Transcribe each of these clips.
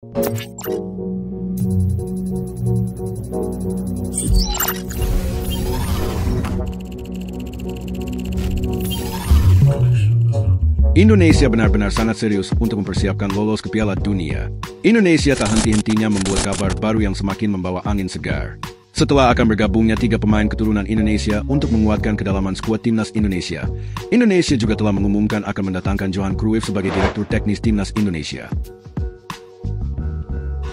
Indonesia benar-benar sangat serius untuk mempersiapkan lolos ke Piala Dunia. Indonesia tak henti-hentinya membuat kabar baru yang semakin membawa angin segar. Setelah akan bergabungnya 3 pemain keturunan Indonesia untuk menguatkan kedalaman skuad timnas Indonesia, Indonesia juga telah mengumumkan akan mendatangkan Johan Cruyff sebagai direktur teknis timnas Indonesia.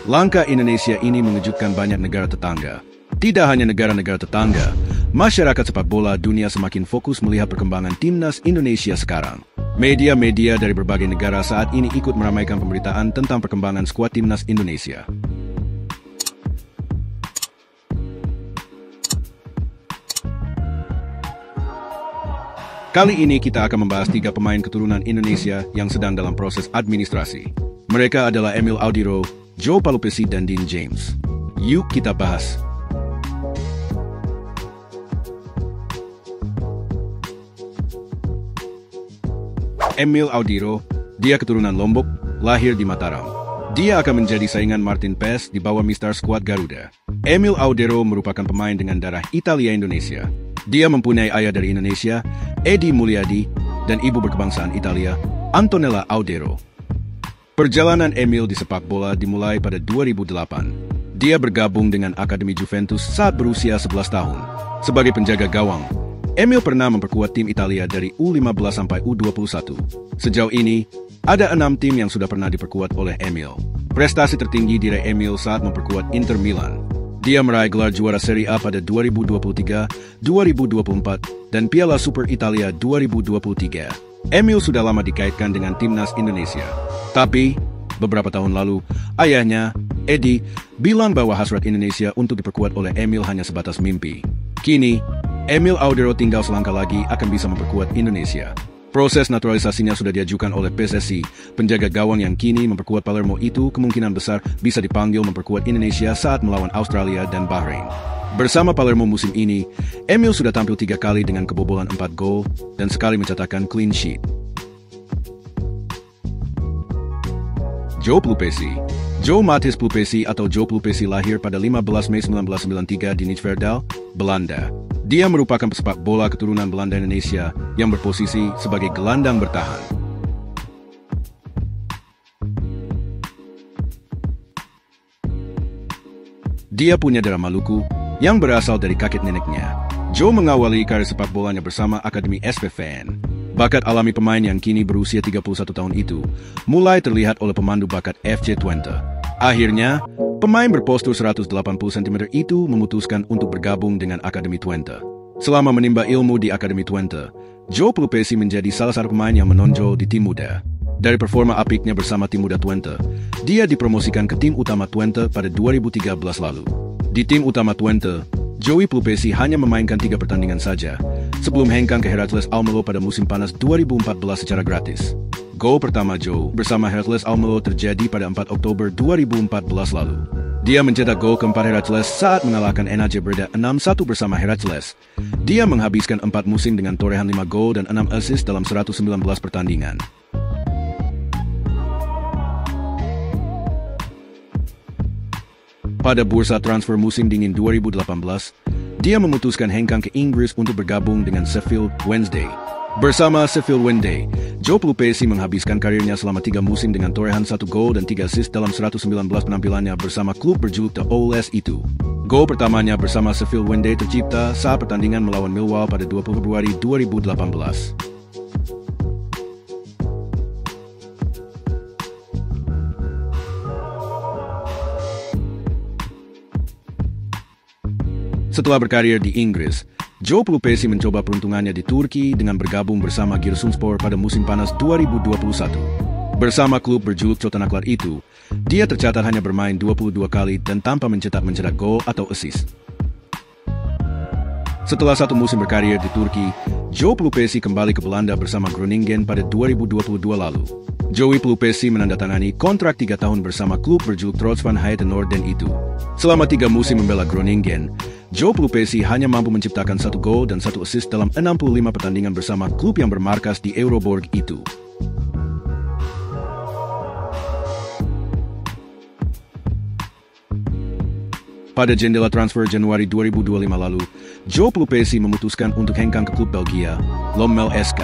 Langkah Indonesia ini mengejutkan banyak negara tetangga. Tidak hanya negara-negara tetangga, masyarakat sepak bola dunia semakin fokus melihat perkembangan timnas Indonesia sekarang. Media-media dari berbagai negara saat ini ikut meramaikan pemberitaan tentang perkembangan skuad timnas Indonesia. Kali ini kita akan membahas 3 pemain keturunan Indonesia yang sedang dalam proses administrasi. Mereka adalah Emil Audiro, Joe Palupesi, dan Dean James. Yuk kita bahas. Emil Audiro, dia keturunan Lombok, lahir di Mataram. Dia akan menjadi saingan Martin Paes di bawah Mister Squad Garuda. Emil Audiro merupakan pemain dengan darah Italia Indonesia. Dia mempunyai ayah dari Indonesia, Edi Mulyadi, dan ibu berkebangsaan Italia, Antonella Audiro. Perjalanan Emil di sepak bola dimulai pada 2008. Dia bergabung dengan Akademi Juventus saat berusia 11 tahun. Sebagai penjaga gawang, Emil pernah memperkuat tim Italia dari U15 sampai U21. Sejauh ini, ada 6 tim yang sudah pernah diperkuat oleh Emil. Prestasi tertinggi diraih Emil saat memperkuat Inter Milan. Dia meraih gelar juara Serie A pada 2023, 2024, dan Piala Super Italia 2023. Emil sudah lama dikaitkan dengan timnas Indonesia. Tapi, beberapa tahun lalu, ayahnya, Edi, bilang bahwa hasrat Indonesia untuk diperkuat oleh Emil hanya sebatas mimpi. Kini, Emil Audiro tinggal selangkah lagi akan bisa memperkuat Indonesia. Proses naturalisasinya sudah diajukan oleh PSSI. Penjaga gawang yang kini memperkuat Palermo itu kemungkinan besar bisa dipanggil memperkuat Indonesia saat melawan Australia dan Bahrain. Bersama Palermo musim ini, Emil sudah tampil 3 kali dengan kebobolan 4 gol dan sekali mencatatkan clean sheet. Joe Palupesi. Joe Matthijs Palupesi atau Joe Palupesi lahir pada 15 Mei 1993 di Nijverdal, Belanda. Dia merupakan pesepak bola keturunan Belanda Indonesia yang berposisi sebagai gelandang bertahan. Dia punya darah Maluku yang berasal dari kakek neneknya. Joe mengawali karir sepak bolanya bersama Akademi SVVN. Bakat alami pemain yang kini berusia 31 tahun itu mulai terlihat oleh pemandu bakat FC Twente. Akhirnya, pemain berpostur 180 cm itu memutuskan untuk bergabung dengan Akademi Twente. Selama menimba ilmu di Akademi Twente, Joe Palupesi menjadi salah satu pemain yang menonjol di tim muda. Dari performa apiknya bersama tim muda Twente, dia dipromosikan ke tim utama Twente pada 2013 lalu. Di tim utama Twente, Joey Palupesi hanya memainkan 3 pertandingan saja, sebelum hengkang ke Heracles Almelo pada musim panas 2014 secara gratis. Gol pertama Joe bersama Heracles Almelo terjadi pada 4 Oktober 2014 lalu. Dia mencetak gol keempat Heracles saat mengalahkan NAC Breda 6-1 bersama Heracles. Dia menghabiskan 4 musim dengan torehan 5 gol dan 6 assist dalam 119 pertandingan. Pada bursa transfer musim dingin 2018, dia memutuskan hengkang ke Inggris untuk bergabung dengan Sheffield Wednesday. Bersama Sheffield Wednesday, Joe Palupesi menghabiskan karirnya selama 3 musim dengan torehan 1 gol dan 3 assist dalam 119 penampilannya bersama klub berjuluk The Owls itu. Gol pertamanya bersama Sheffield Wednesday tercipta saat pertandingan melawan Millwall pada 20 Februari 2018. Setelah berkarir di Inggris, Joe Palupesi mencoba peruntungannya di Turki dengan bergabung bersama Giresunspor pada musim panas 2021. Bersama klub berjuluk Çotanaklar itu, dia tercatat hanya bermain 22 kali dan tanpa mencetak gol atau assist. Setelah 1 musim berkarir di Turki, Joe Palupesi kembali ke Belanda bersama Groningen pada 2022 lalu. Joey Palupesi menandatangani kontrak 3 tahun bersama klub berjuluk Trots van Heijden itu. Selama 3 musim membela Groningen, Joe Palupesi hanya mampu menciptakan 1 gol dan 1 assist dalam 65 pertandingan bersama klub yang bermarkas di Euroborg itu. Pada jendela transfer Januari 2025 lalu, Joe Plupesi memutuskan untuk hengkang ke klub Belgia, Lommel SK.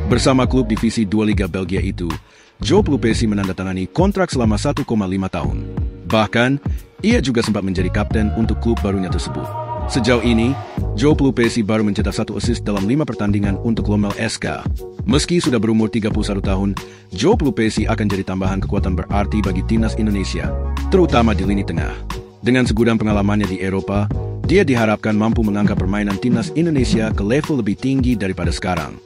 Bersama klub divisi 2 Liga Belgia itu, Joe Plupesi menandatangani kontrak selama 1,5 tahun. Bahkan, ia juga sempat menjadi kapten untuk klub barunya tersebut. Sejauh ini, Joe Plupesi baru mencetak 1 assist dalam 5 pertandingan untuk Lommel SK. Meski sudah berumur 31 tahun, Joe Plupesi akan jadi tambahan kekuatan berarti bagi timnas Indonesia, terutama di lini tengah. Dengan segudang pengalamannya di Eropa, dia diharapkan mampu mengangkat permainan timnas Indonesia ke level lebih tinggi daripada sekarang.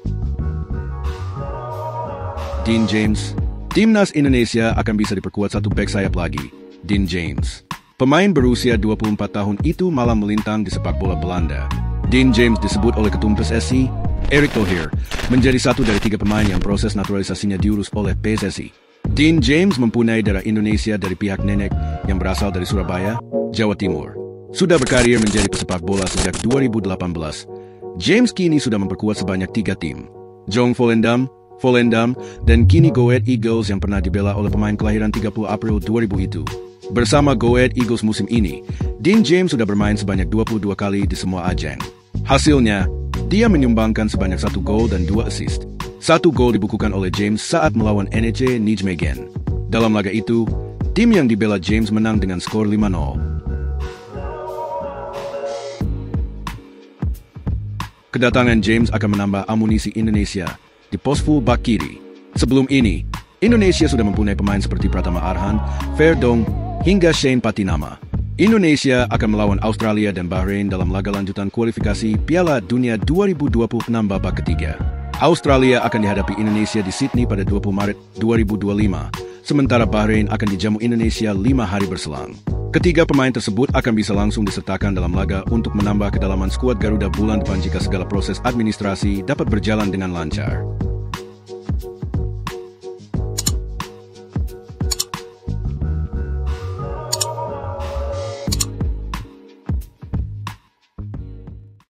Dean James. Timnas Indonesia akan bisa diperkuat satu bek sayap lagi, Dean James. Pemain berusia 24 tahun itu malah melintang di sepak bola Belanda. Dean James disebut oleh Ketum PSSI, Erick Thohir, menjadi satu dari 3 pemain yang proses naturalisasinya diurus oleh PSSI. Dean James mempunyai darah Indonesia dari pihak nenek yang berasal dari Surabaya, Jawa Timur. Sudah berkarir menjadi pesepak bola sejak 2018. James kini sudah memperkuat sebanyak 3 tim. Jong Volendam, dan kini Go Ahead Eagles yang pernah dibela oleh pemain kelahiran 30 April 2000 itu. Bersama Go Ahead Eagles musim ini, Dean James sudah bermain sebanyak 22 kali di semua ajang. Hasilnya, dia menyumbangkan sebanyak 1 gol dan 2 assist. 1 gol dibukukan oleh James saat melawan NEC Nijmegen. Dalam laga itu, tim yang dibela James menang dengan skor 5-0. Kedatangan James akan menambah amunisi Indonesia di pos fullback kiri. Sebelum ini, Indonesia sudah mempunyai pemain seperti Pratama Arhan, Verdong, hingga Shane Patinama. Indonesia akan melawan Australia dan Bahrain dalam laga lanjutan kualifikasi Piala Dunia 2026 babak ketiga. Australia akan dihadapi Indonesia di Sydney pada 20 Maret 2025, sementara Bahrain akan dijamu Indonesia 5 hari berselang. Ketiga pemain tersebut akan bisa langsung disertakan dalam laga untuk menambah kedalaman skuad Garuda bulan depan jika segala proses administrasi dapat berjalan dengan lancar.